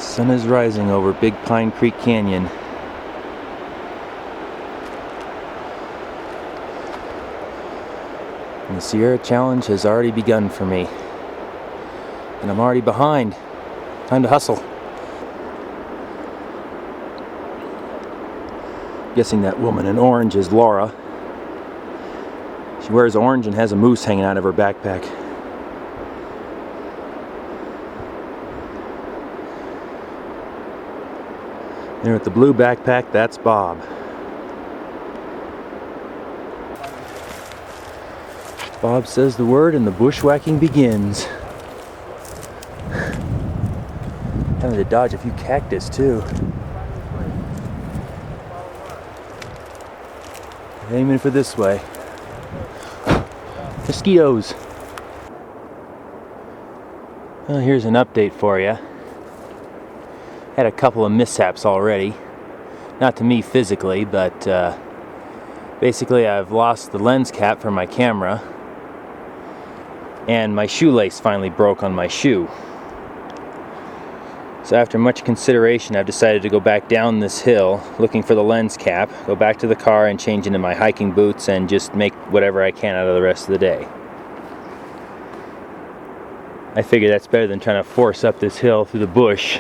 Sun is rising over Big Pine Creek Canyon. And the Sierra Challenge has already begun for me. And I'm already behind. Time to hustle. Guessing that woman in orange is Laura. She wears orange and has a moose hanging out of her backpack. There with the blue backpack, that's Bob. Bob says the word and the bushwhacking begins. Having to dodge a few cactus too. Aiming for this way. Mosquitoes. Well, here's an update for you. Had a couple of mishaps already. Not to me physically, but basically I've lost the lens cap for my camera. And my shoelace finally broke on my shoe. So after much consideration, I've decided to go back down this hill looking for the lens cap, go back to the car and change into my hiking boots and just make whatever I can out of the rest of the day. I figure that's better than trying to force up this hill through the bush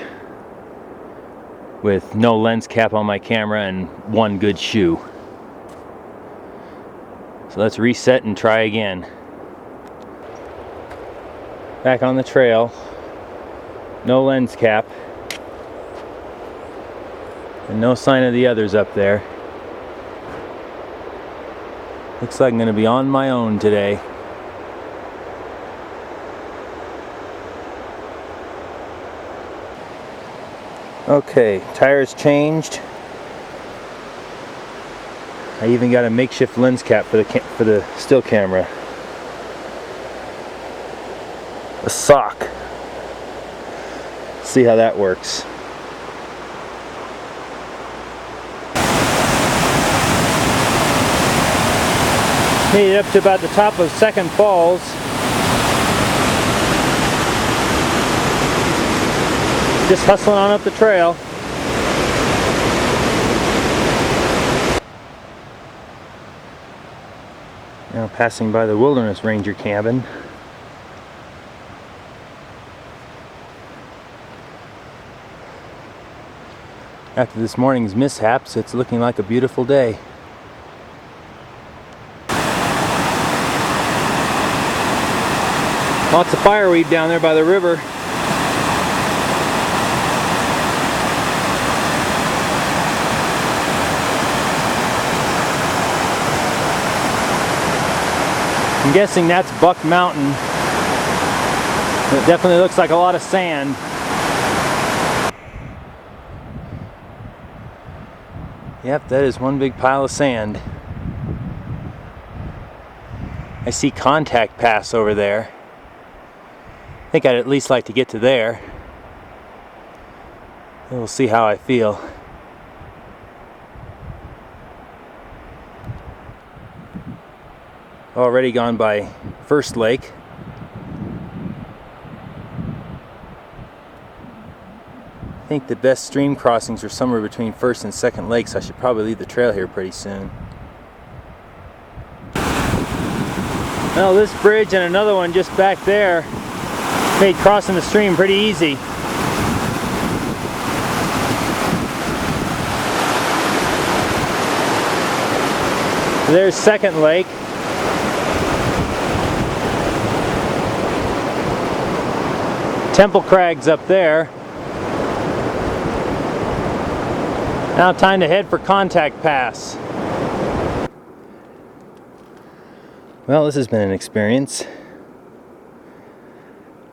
with no lens cap on my camera and one good shoe. So let's reset and try again. Back on the trail, no lens cap, and no sign of the others up there. Looks like I'm going to be on my own today. Okay, tires changed. I even got a makeshift lens cap for the still camera. A sock. See how that works. Made it up to about the top of Second Falls. Just hustling on up the trail. Now passing by the Wilderness Ranger cabin. After this morning's mishaps, it's looking like a beautiful day. Lots of fireweed down there by the river. I'm guessing that's Buck Mountain. It definitely looks like a lot of sand. Yep, that is one big pile of sand. I see Contact Pass over there. I think I'd at least like to get to there. And we'll see how I feel. Already gone by First Lake. I think the best stream crossings are somewhere between First and Second Lakes. I should probably leave the trail here pretty soon. Well, this bridge and another one just back there made crossing the stream pretty easy. There's Second Lake. Temple Crags up there. Now time to head for Contact Pass. Well, this has been an experience.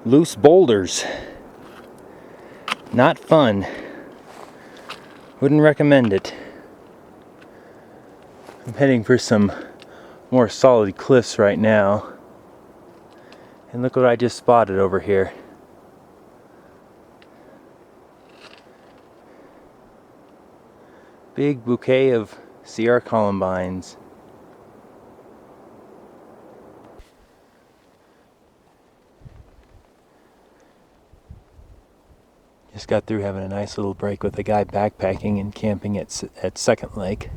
Loose boulders. Not fun. Wouldn't recommend it. I'm heading for some more solid cliffs right now. And look what I just spotted over here. Big bouquet of Sierra columbines. Just got through having a nice little break with a guy backpacking and camping at Second Lake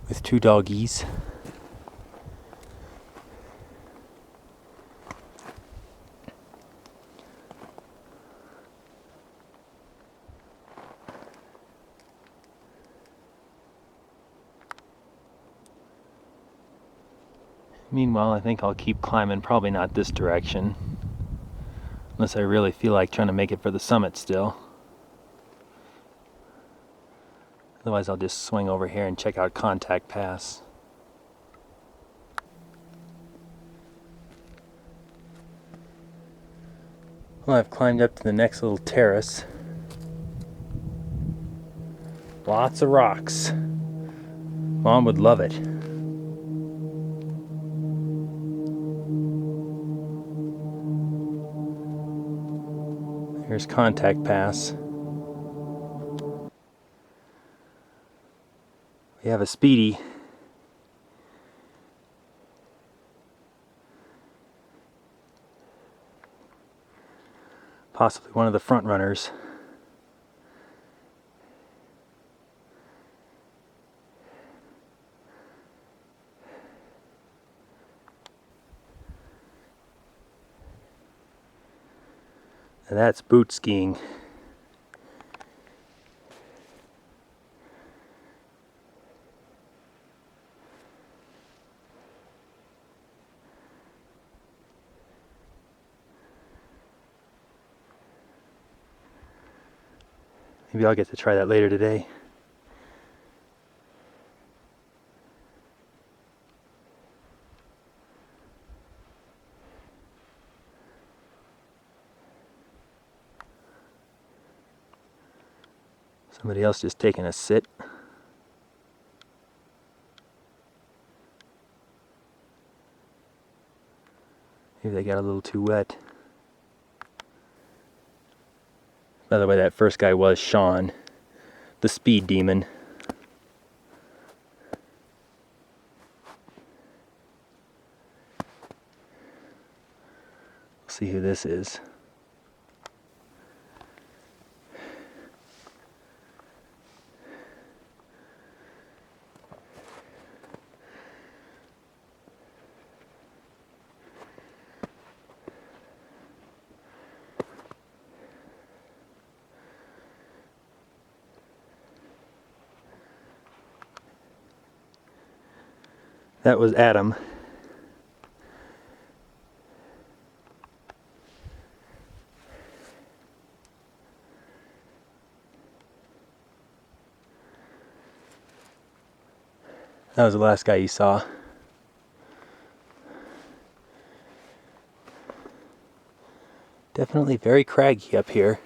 with 2 doggies. Meanwhile, I think I'll keep climbing, probably not this direction, unless I really feel like trying to make it for the summit still. Otherwise, I'll just swing over here and check out Contact Pass. Well, I've climbed up to the next little terrace. Lots of rocks. Mom would love it. Here's Contact Pass. We have a speedy. Possibly one of the Frontrunners. And that's boot skiing. Maybe I'll get to try that later today. Somebody else just taking a sit. Maybe they got a little too wet. By the way, that first guy was Sean, the speed demon. We'll see who this is. That was Adam. That was the last guy you saw. Definitely very craggy up here.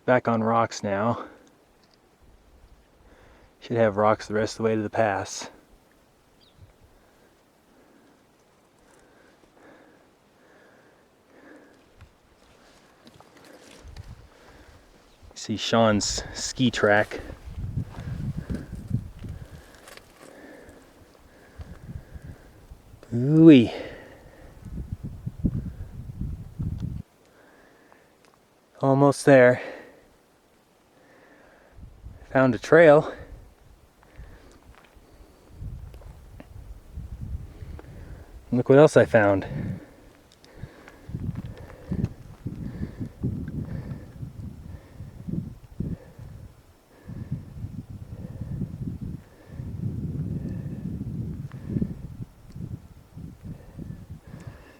Back on rocks now. Should have rocks the rest of the way to the pass. See Sean's ski track. Ooh-wee. Almost there. Found a trail. Look what else I found.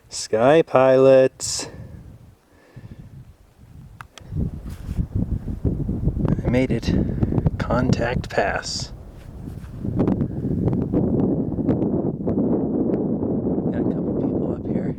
Sky pilots. I made it. Contact Pass. Got a couple people up here.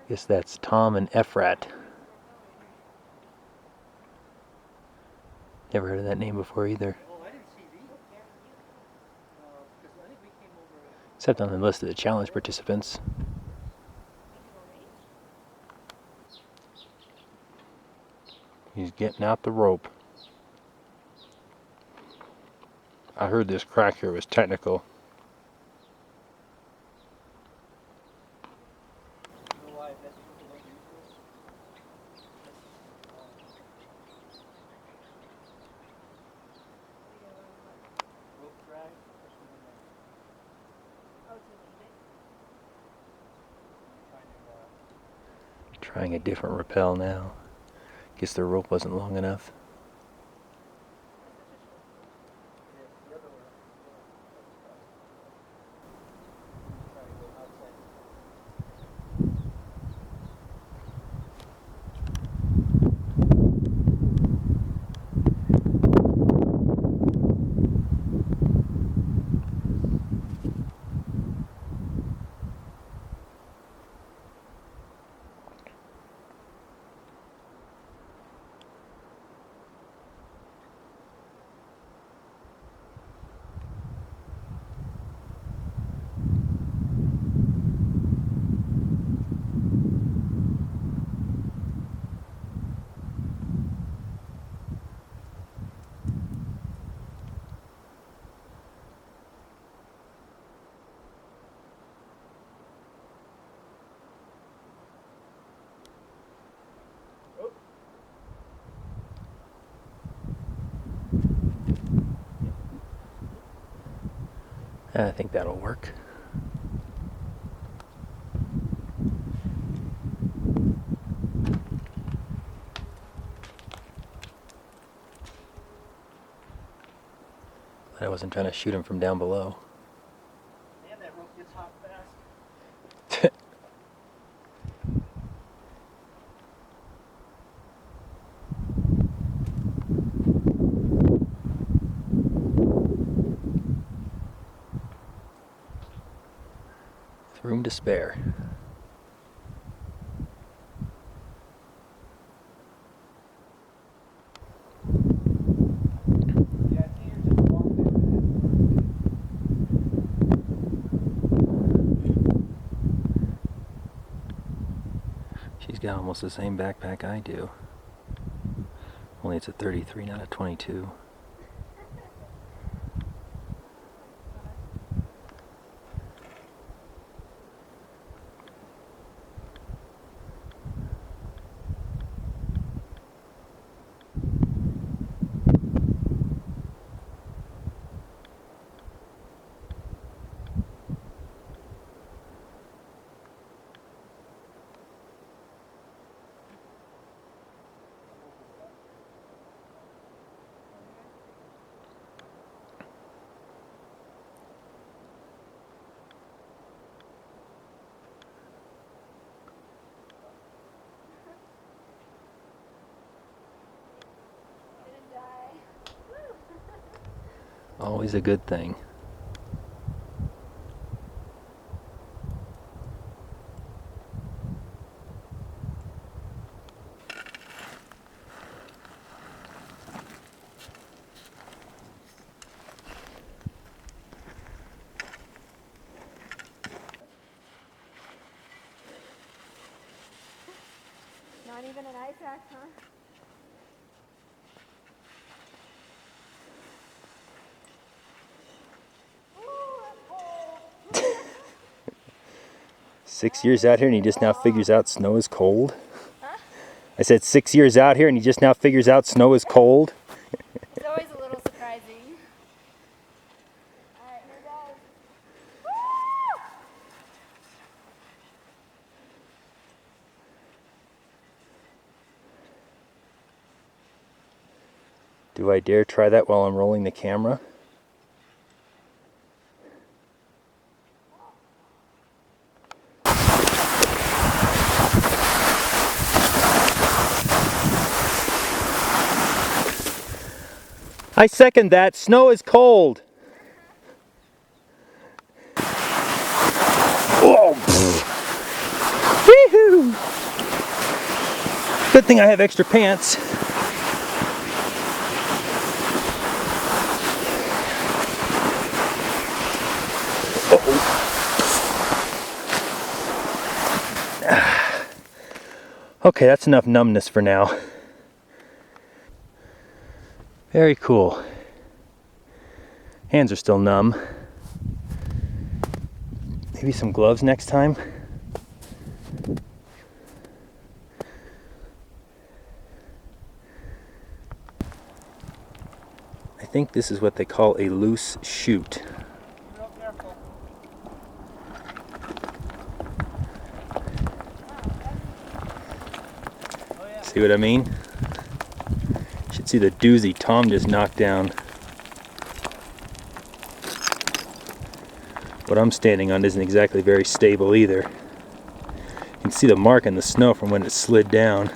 Guess that's Tom and Ephrat. Never heard of that name before either. Except on the list of the challenge participants. He's getting out the rope. I heard this crack here was technical. Trying a different rappel now. Guess the rope wasn't long enough. I think that'll work. I wasn't trying to shoot him from down below. Man, that rope gets hot fast. Room to spare. Yeah, I think you're just walking She's got almost the same backpack I do. Only it's a 33, not a 22. Always a good thing. Not even an ice axe, huh? 6 years out here and he just now figures out snow is cold. Huh? I said 6 years out here and he just now figures out snow is cold. It's always a little surprising. Alright, here goes. Do I dare try that while I'm rolling the camera? I second that. Snow is cold. Oh, woohoo! Good thing I have extra pants. Okay, that's enough numbness for now. Very cool. Hands are still numb. Maybe some gloves next time. I think this is what they call a loose chute. Real careful. Oh yeah. See what I mean? You should see the doozy Tom just knocked down. What I'm standing on isn't exactly very stable either. You can see the mark in the snow from when it slid down.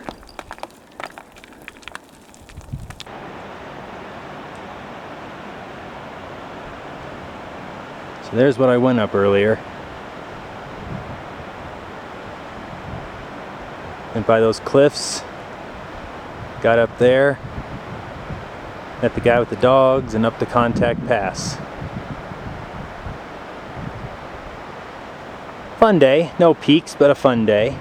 So there's what I went up earlier. Went by those cliffs, got up there, met the guy with the dogs, and up the Contact Pass. Fun day, no peaks, but a fun day.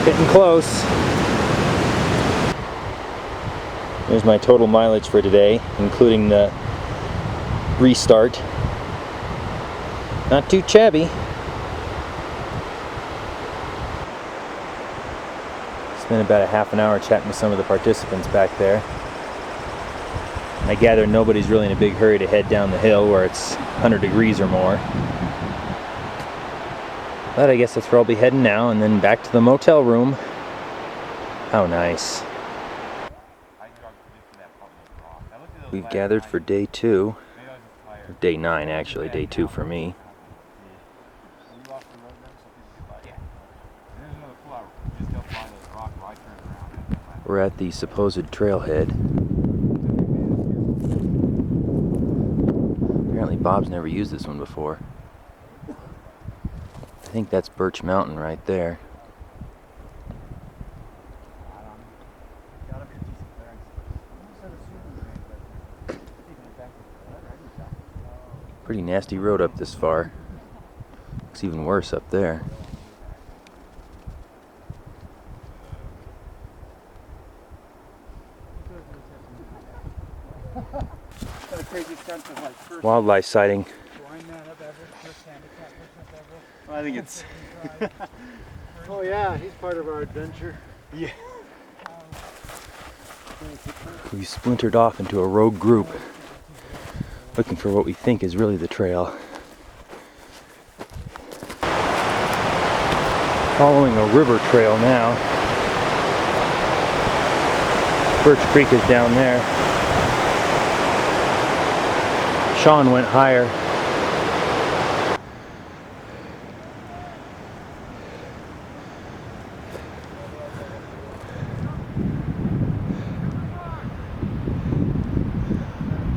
Getting close. There's my total mileage for today, including the restart. Not too shabby. Spent about a half an hour chatting with some of the participants back there. I gather nobody's really in a big hurry to head down the hill where it's 100 degrees or more. But I guess that's where I'll be heading now, and then back to the motel room. How nice. We've gathered for day 2, or day 9 actually, day 2 for me. We're at the supposed trailhead. Apparently Bob's never used this one before. I think that's Birch Mountain right there. Pretty nasty road up this far. Looks even worse up there. Wildlife sighting. I think it's. Oh yeah, he's part of our adventure. Yeah. We've splintered off into a rogue group, looking for what we think is really the trail. Following a river trail now. Birch Creek is down there. Sean went higher.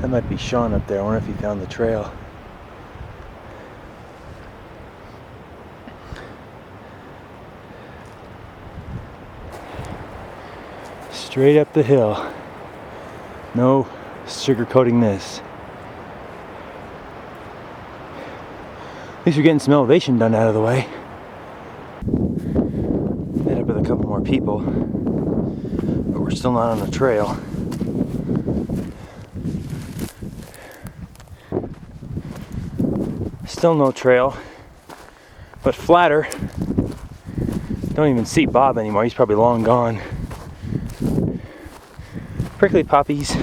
That might be Sean up there. I wonder if he found the trail. Straight up the hill. No sugarcoating this. At least we're getting some elevation done out of the way. Met up with a couple more people, but we're still not on the trail. Still no trail, but flatter. Don't even see Bob anymore, he's probably long gone. Prickly poppies.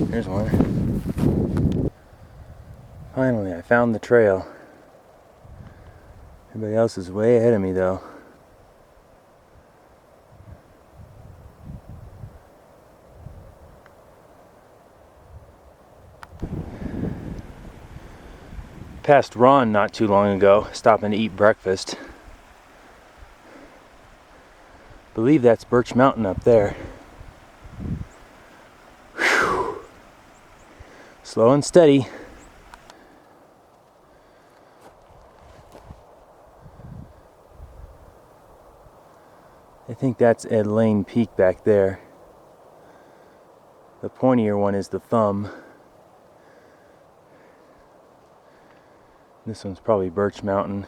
There's one. Finally, I found the trail. Everybody else is way ahead of me though. Passed Ron not too long ago, stopping to eat breakfast. Believe that's Birch Mountain up there. Whew. Slow and steady. I think that's Ed Lane Peak back there. The pointier one is the thumb. This one's probably Birch Mountain.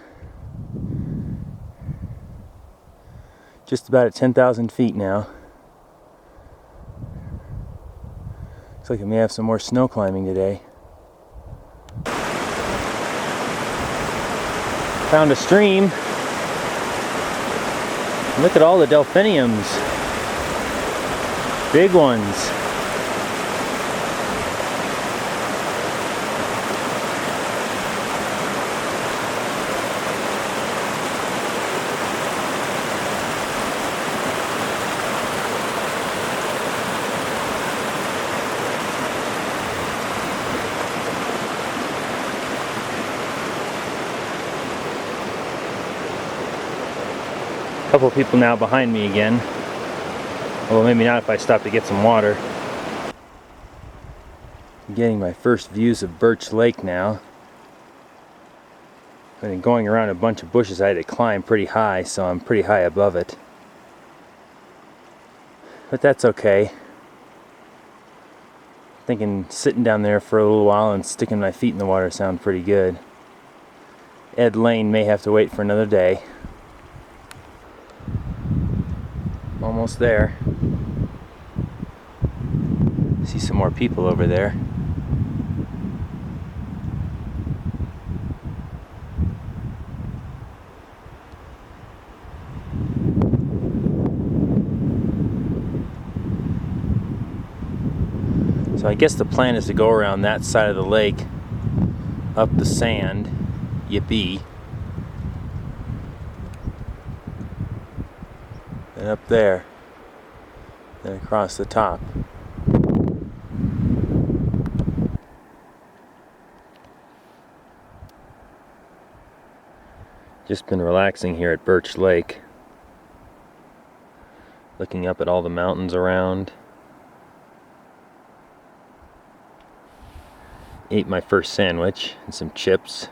Just about at 10,000 feet now. Looks like I may have some more snow climbing today. Found a stream. Look at all the delphiniums. Big ones. Couple of people now behind me again. Well, maybe not if I stop to get some water. I'm getting my first views of Birch Lake now. I've been going around a bunch of bushes. I had to climb pretty high, so I'm pretty high above it. But that's okay. Thinking sitting down there for a little while and sticking my feet in the water sound pretty good. Ed Lane may have to wait for another day. Almost there. See some more people over there. So I guess the plan is to go around that side of the lake, up the sand, yippee. And up there, then across the top. Just been relaxing here at Birch Lake, looking up at all the mountains around. Ate my first sandwich and some chips.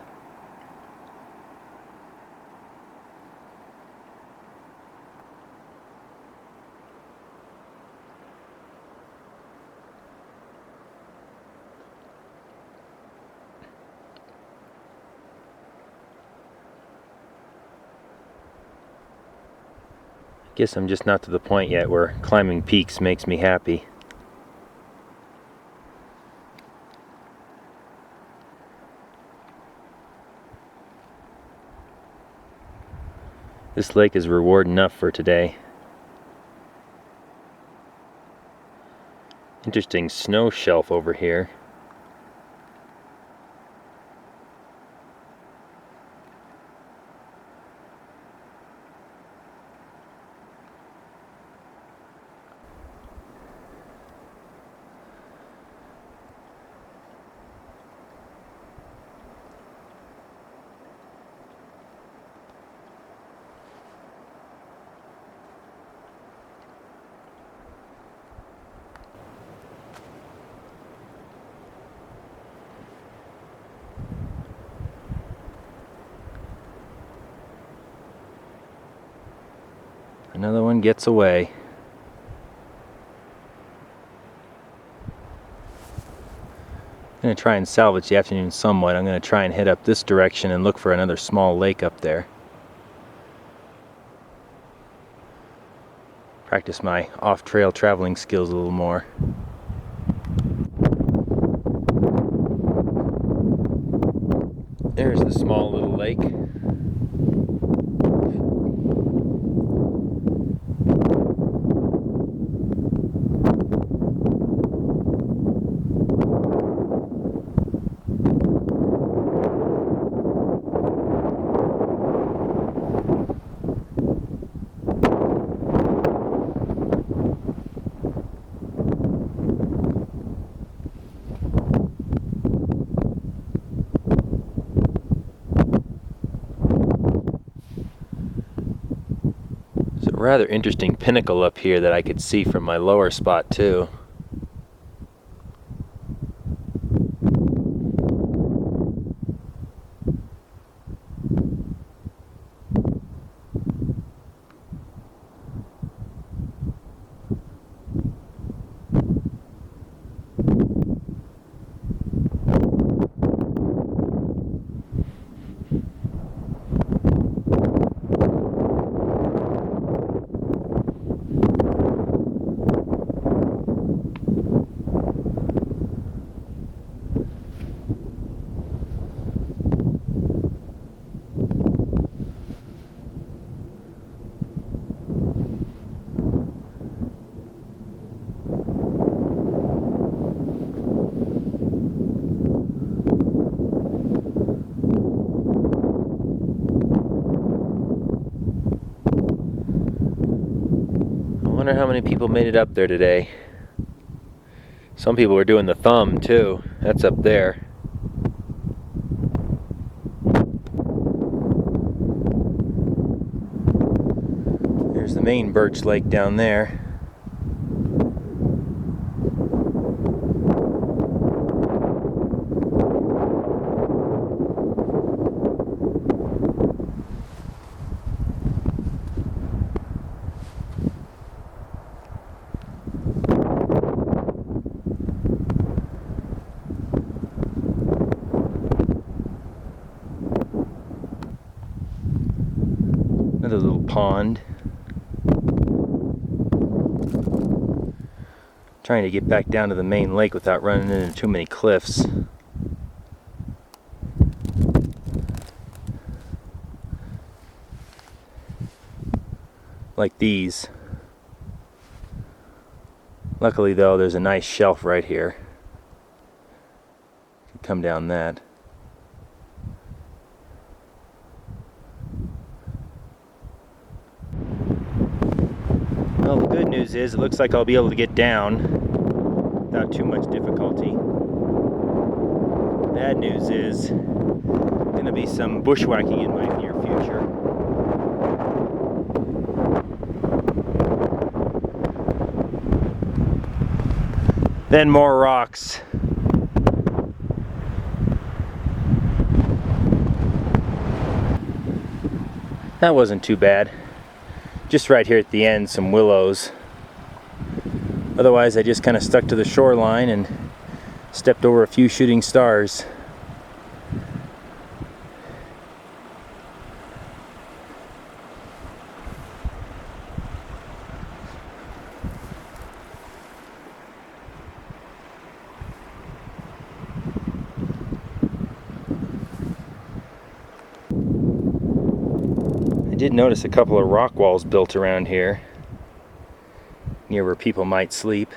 Guess I'm just not to the point yet where climbing peaks makes me happy. This lake is reward enough for today. Interesting snow shelf over here. Another one gets away. I'm going to try and salvage the afternoon somewhat. I'm going to try and head up this direction and look for another small lake up there. Practice my off-trail traveling skills a little more. There's the small little lake. rather interesting pinnacle up here that I could see from my lower spot too. I wonder how many people made it up there today. Some people were doing the thumb too. That's up there. There's the main Birch Lake down there. Another little pond. Trying to get back down to the main lake without running into too many cliffs. Like these. Luckily though, there's a nice shelf right here. You can come down that. Well, the good news is it looks like I'll be able to get down without too much difficulty. Bad news is going to be some bushwhacking in my near future. Then more rocks. That wasn't too bad. Just right here at the end, some willows. Otherwise, I just kind of stuck to the shoreline and stepped over a few shooting stars. I did notice a couple of rock walls built around here, near where people might sleep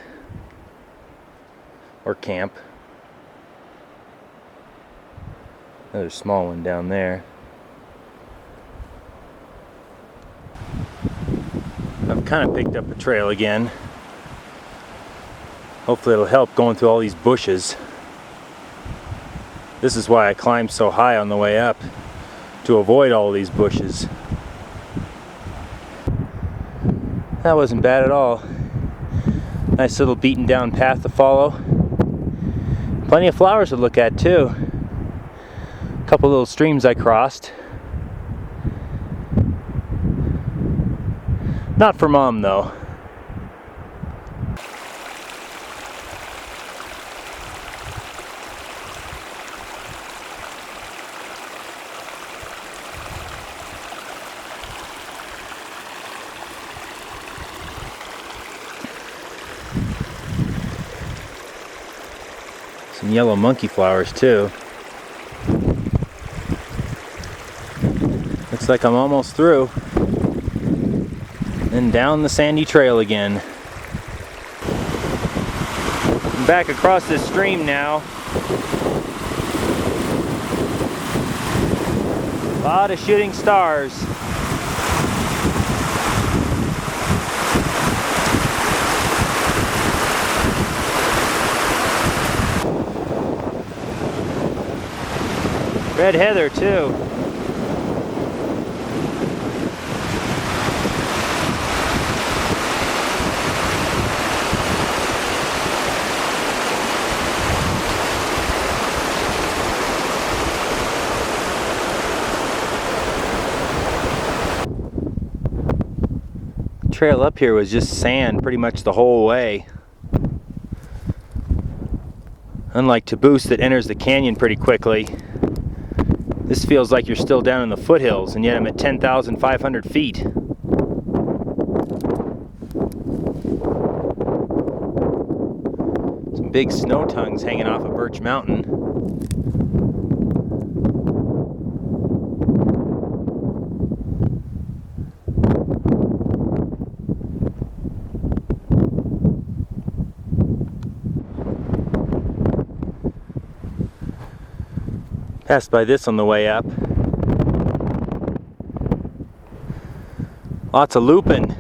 or camp. Another small one down there. I've kind of picked up a trail again. Hopefully it'll help going through all these bushes. This is why I climbed so high on the way up, to avoid all these bushes. That wasn't bad at all. Nice little beaten down path to follow. Plenty of flowers to look at too. A couple little streams I crossed. Not for Mom though. Some yellow monkey flowers too. Looks like I'm almost through. Then down the sandy trail again. I'm back across this stream now. A lot of shooting stars. Red heather too. trail up here was just sand pretty much the whole way. Unlike Taboose that enters the canyon pretty quickly, this feels like you're still down in the foothills, and yet I'm at 10,500 feet. Some big snow tongues hanging off of Birch Mountain. Passed by this on the way up. Lots of lupine.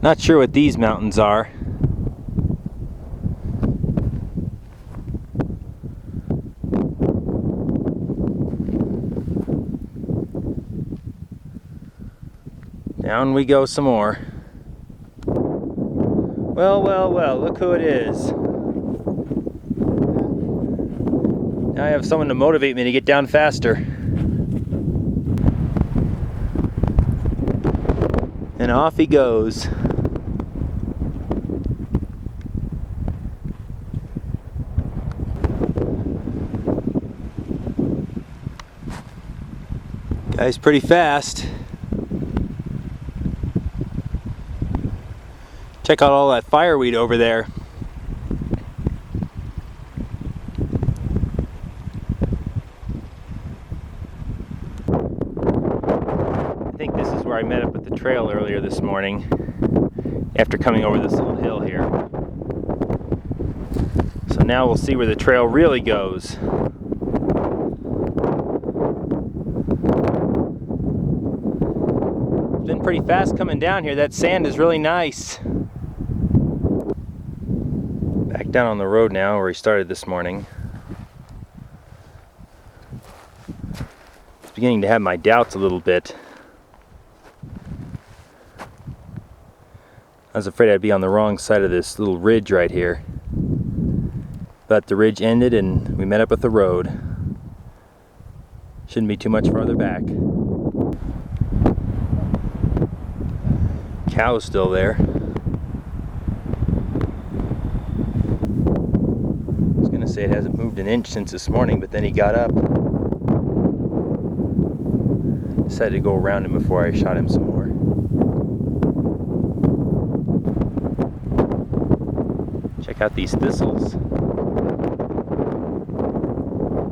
Not sure what these mountains are. Down we go some more. Well, well, well, look who it is. Now I have someone to motivate me to get down faster. And off he goes. Guy's pretty fast. Check out all that fireweed over there. I think this is where I met up with the trail earlier this morning after coming over this little hill here. So now we'll see where the trail really goes. It's been pretty fast coming down here. That sand is really nice. Back down on the road now where we started this morning. It's beginning to have my doubts a little bit. I was afraid I'd be on the wrong side of this little ridge right here. But the ridge ended and we met up with the road. Shouldn't be too much farther back. Cow's still there. I was gonna say it hasn't moved an inch since this morning, but then he got up. Decided to go around him before I shot him some more. Check out these thistles.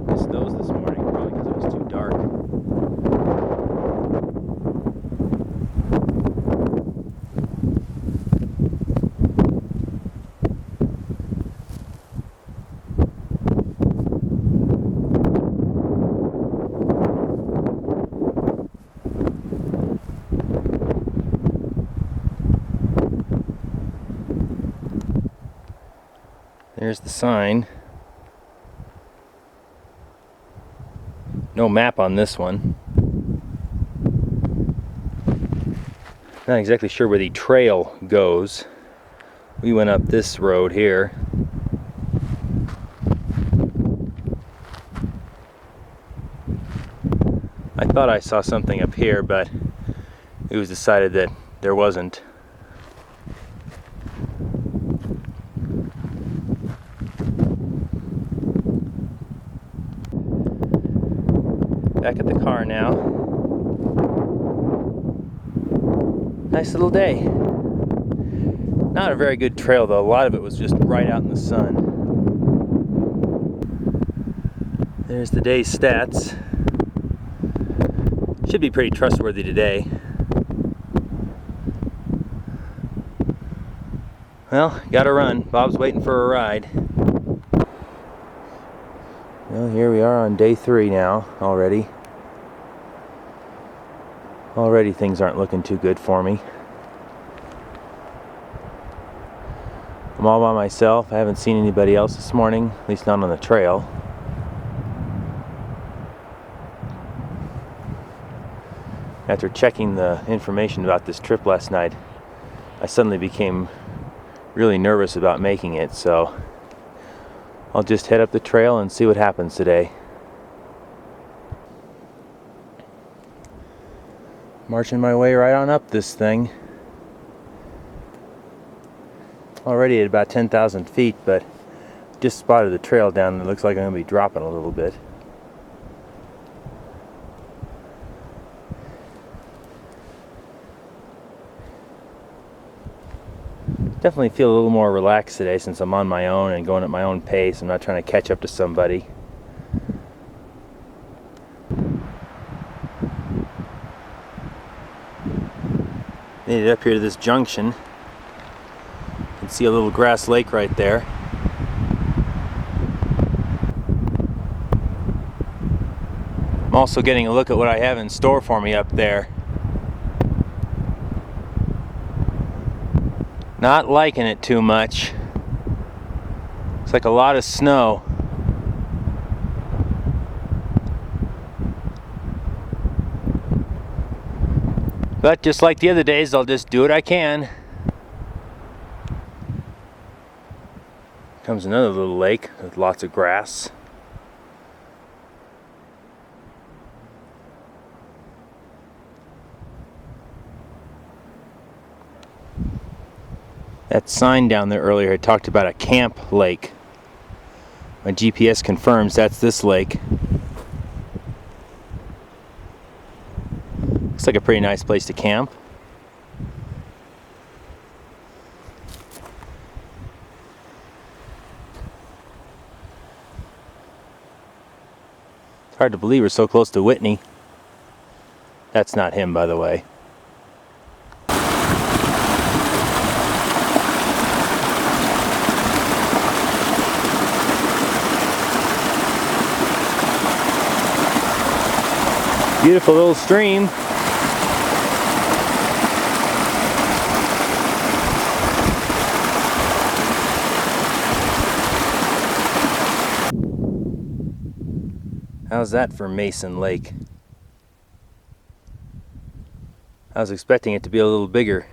Missed those this morning, probably because it was too dark. There's the sign. No map on this one. Not exactly sure where the trail goes. We went up this road here. I thought I saw something up here, but it was decided that there wasn't. Back at the car now. Nice little day. Not a very good trail though. A lot of it was just right out in the sun. There's the day's stats. Should be pretty trustworthy today. Well, gotta run. Bob's waiting for a ride. Well, here we are on day 3 now already. Already things aren't looking too good for me. I'm all by myself. I haven't seen anybody else this morning, at least not on the trail. After checking the information about this trip last night, I suddenly became really nervous about making it, so I'll just head up the trail and see what happens today. Marching my way right on up this thing. Already at about 10,000 feet, but just spotted the trail down and it looks like I'm going to be dropping a little bit. Definitely feel a little more relaxed today since I'm on my own and going at my own pace. I'm not trying to catch up to somebody. Made it up here to this junction. You can see a little grass lake right there. I'm also getting a look at what I have in store for me up there. Not liking it too much. It's like a lot of snow. But just like the other days, I'll just do what I can. Comes another little lake with lots of grass. That sign down there earlier had talked about a camp lake. My GPS confirms that's this lake. Looks like a pretty nice place to camp. It's hard to believe we're so close to Whitney. That's not him, by the way. Beautiful little stream. How's that for Meysan Lake? I was expecting it to be a little bigger.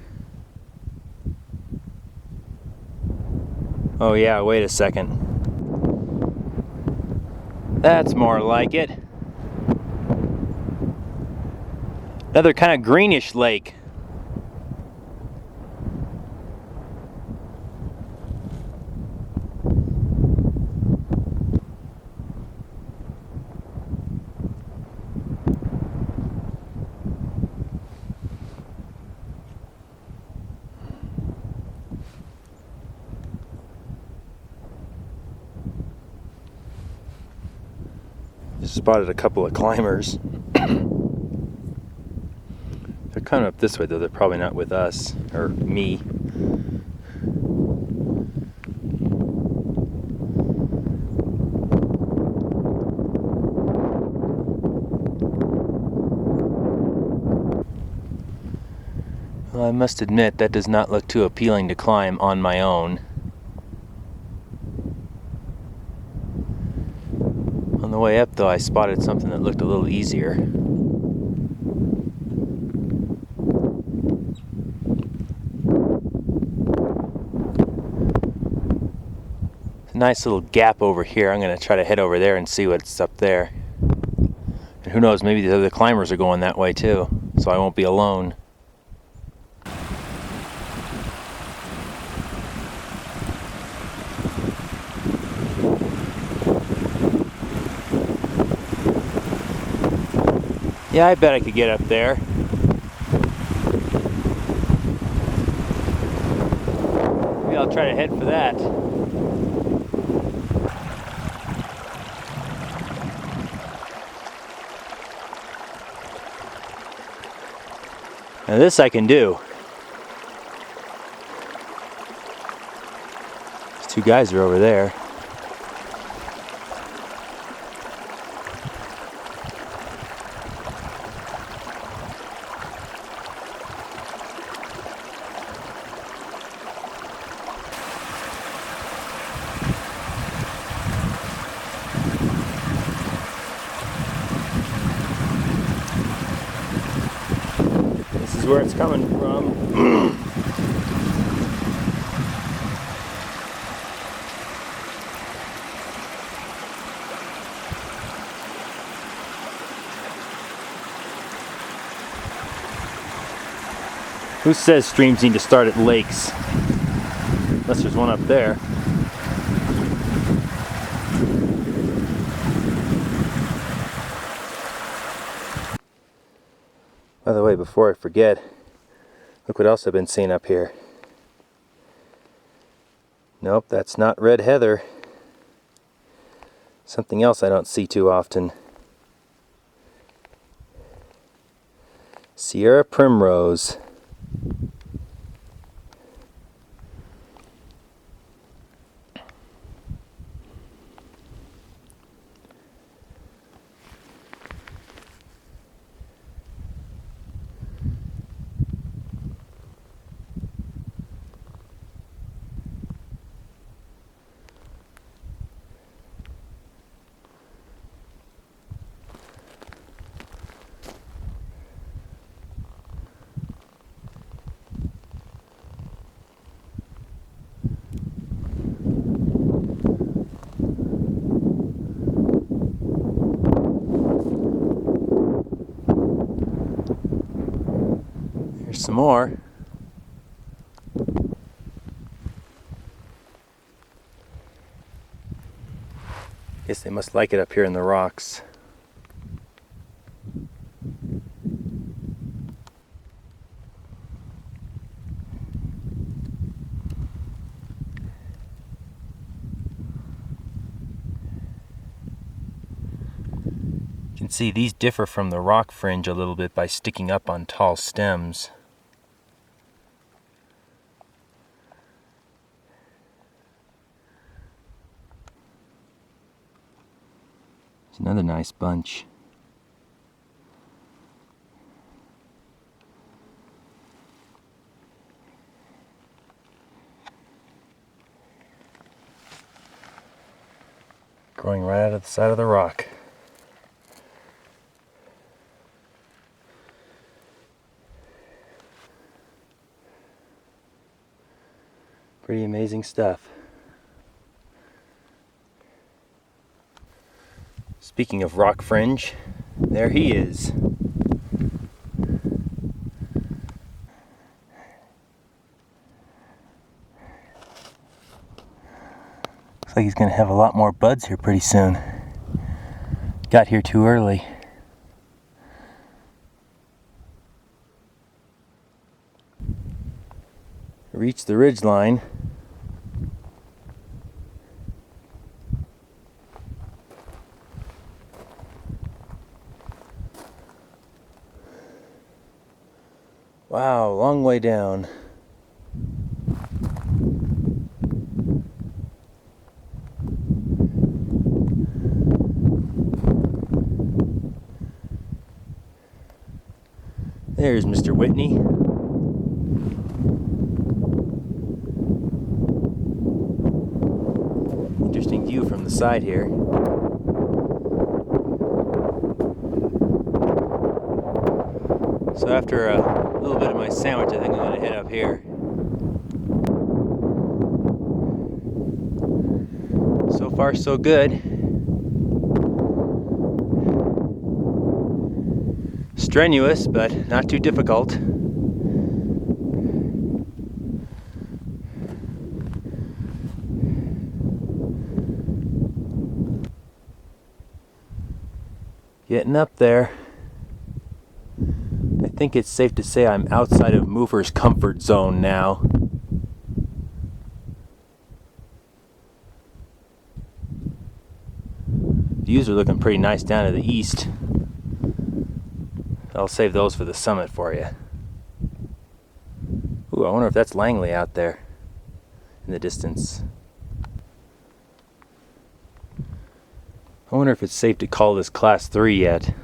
Oh yeah, wait a second. That's more like it. Another kind of greenish lake. Just spotted a couple of climbers. They're coming up this way though, they're probably not with us, or me. Well, I must admit that does not look too appealing to climb on my own. On the way up though, I spotted something that looked a little easier. Nice little gap over here. I'm going to try to head over there and see what's up there. And who knows, maybe the other climbers are going that way too, so I won't be alone. Yeah, I bet I could get up there. Maybe I'll try to head for that. Now this I can do. These two guys are over there. Where it's coming from. Who says streams need to start at lakes? Unless there's one up there. By the way, before I forget, look what else I've been seeing up here. Nope, that's not red heather. Something else I don't see too often. Sierra Primrose. Some more. Guess they must like it up here in the rocks. You can see these differ from the rock fringe a little bit by sticking up on tall stems. Another nice bunch. Growing right out of the side of the rock. Pretty amazing stuff. Speaking of rock fringe, there he is. Looks like he's going to have a lot more buds here pretty soon. Got here too early. Reached the ridgeline. Wow, long way down. There's Mr. Whitney. Interesting view from the side here. So after a little bit of my sandwich, I think I'm going to head up here. So far, so good. Strenuous, but not too difficult. Getting up there. I think it's safe to say I'm outside of Mover's comfort zone now. Views are looking pretty nice down to the east. I'll save those for the summit for you. Ooh, I wonder if that's Langley out there in the distance. I wonder if it's safe to call this Class 3 yet.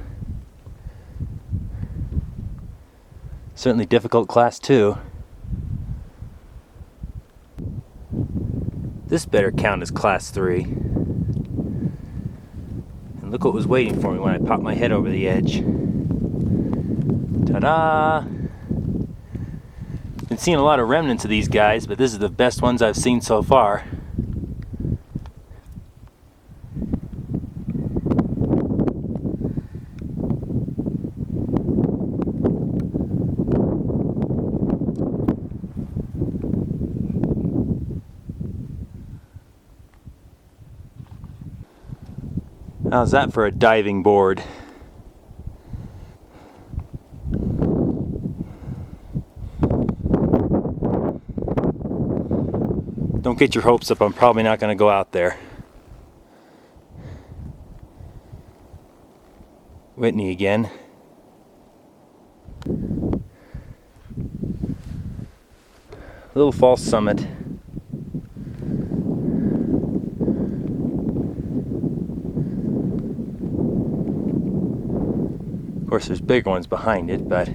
Certainly difficult Class 2. This better count as Class 3. And look what was waiting for me when I popped my head over the edge. Ta-da! Been seeing a lot of remnants of these guys, but this is the best ones I've seen so far. How's that for a diving board? Don't get your hopes up, I'm probably not going to go out there. Whitney again. Little false summit. Of course there's bigger ones behind it, but I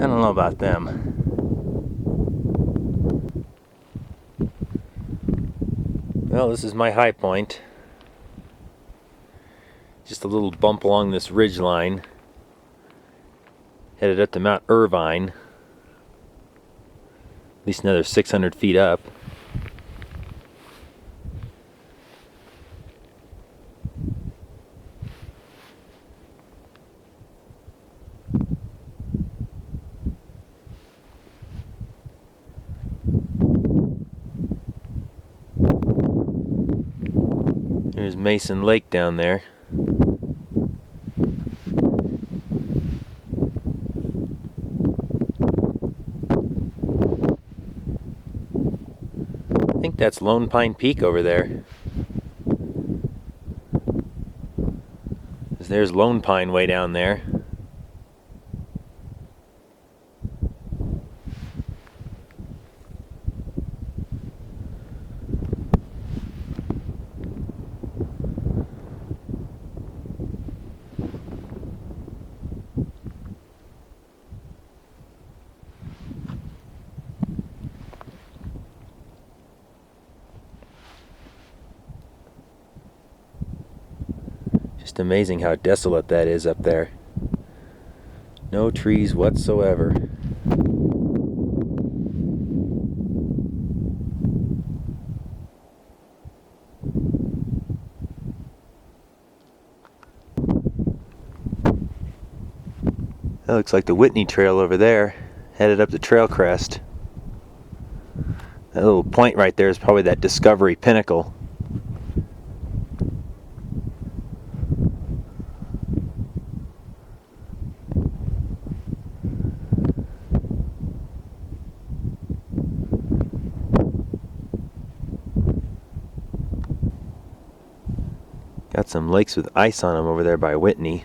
don't know about them. Well, this is my high point. Just a little bump along this ridgeline. Headed up to Mount Irvine. At least another 600 feet up. There's Meysan Lake down there. I think that's Lone Pine Peak over there. There's Lone Pine way down there. Just amazing how desolate that is up there. No trees whatsoever. That looks like the Whitney Trail over there, headed up the trail crest. That little point right there is probably that Discovery Pinnacle. Got some lakes with ice on them over there by Whitney.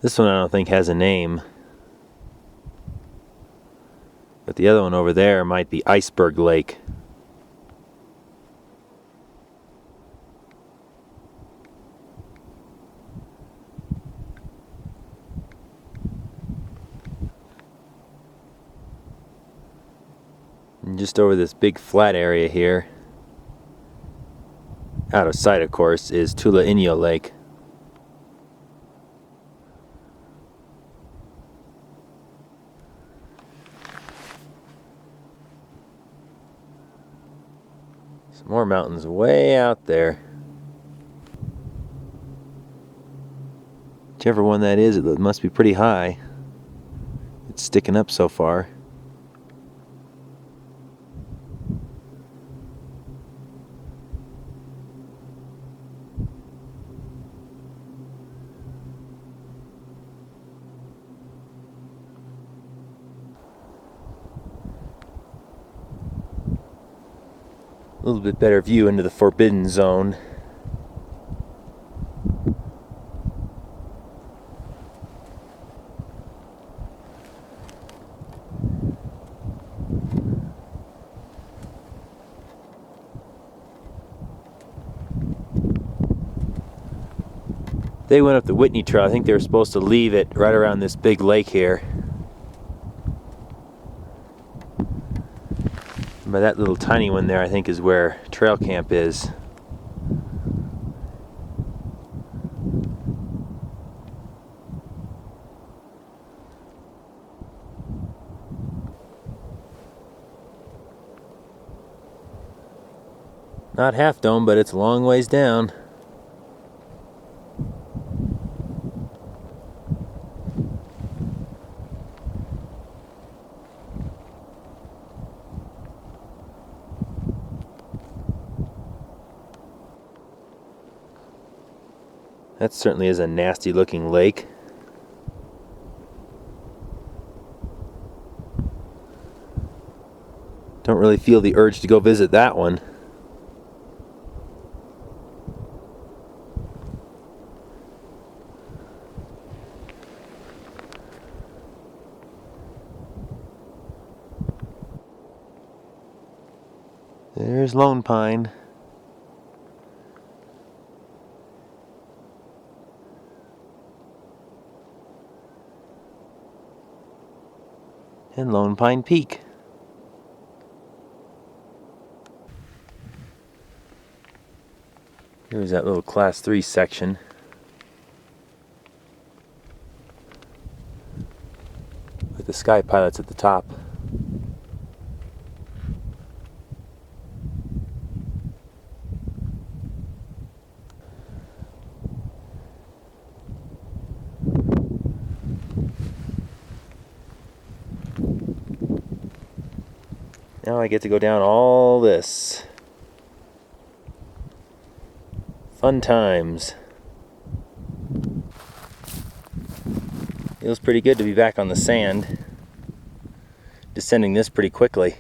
This one I don't think has a name. But the other one over there might be Iceberg Lake. And just over this big flat area here, out of sight of course, is Tula Inyo Lake. Some more mountains way out there. Whichever one that is, it must be pretty high. It's sticking up so far. A little bit better view into the Forbidden Zone. They went up the Whitney Trail. I think they were supposed to leave it right around this big lake here. But that little tiny one there, I think, is where trail camp is. Not Half Dome, but it's a long ways down. That certainly is a nasty looking lake. Don't really feel the urge to go visit that one. There's Lone Pine. And Lone Pine Peak. Here's that little Class 3 section. With the Sky Pilots at the top. Now I get to go down all this. Fun times. Feels pretty good to be back on the sand. Descending this pretty quickly.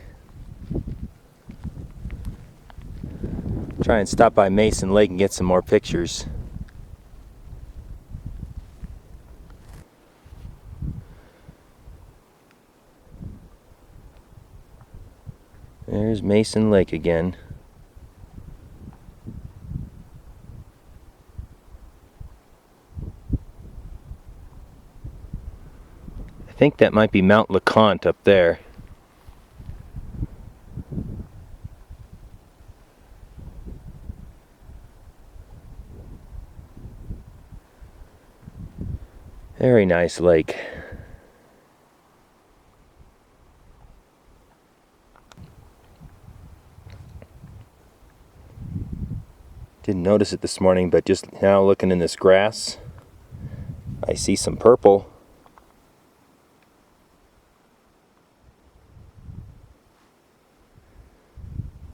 Try and stop by Meysan Lake and get some more pictures. There's Meysan Lake again. I think that might be Mount LeConte up there. Very nice lake. Didn't notice it this morning, but just now looking in this grass, I see some purple.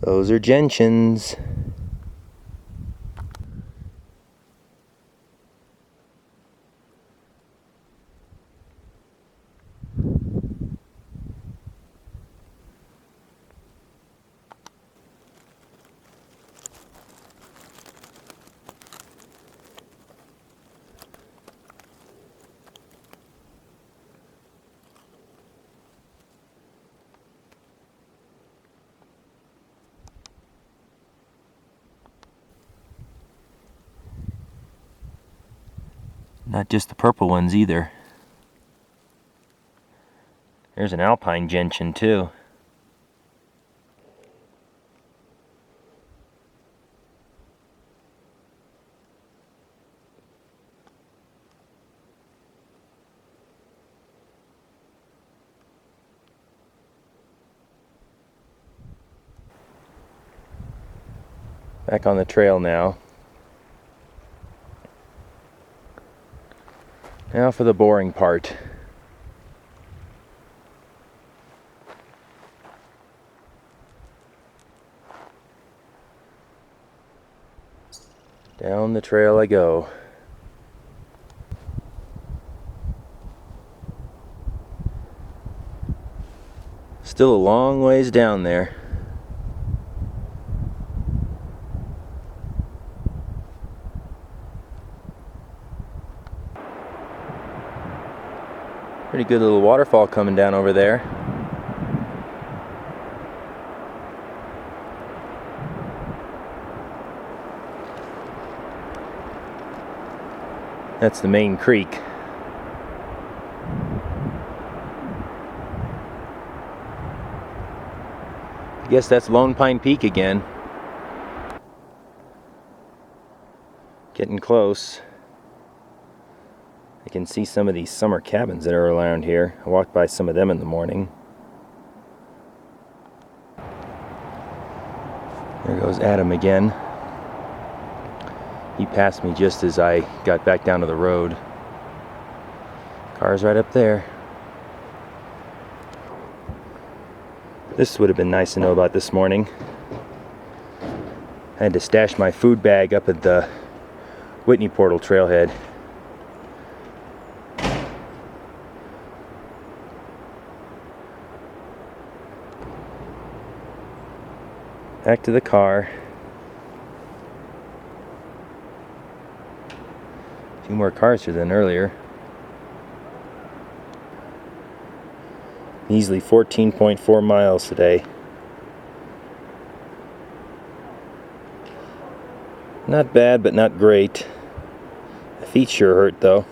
Those are gentians. Not just the purple ones either. There's an alpine gentian too. Back on the trail now. Now for the boring part. Down the trail I go. Still a long ways down there. Pretty good little waterfall coming down over there. That's the main creek. I guess that's Lone Pine Peak again. Getting close. I can see some of these summer cabins that are around here. I walked by some of them in the morning. There goes Adam again. He passed me just as I got back down to the road. Car's right up there. This would have been nice to know about this morning. I had to stash my food bag up at the Whitney Portal trailhead. Back to the car. A few more cars here than earlier. Measly 14.4 miles today. Not bad, but not great. My feet sure hurt though.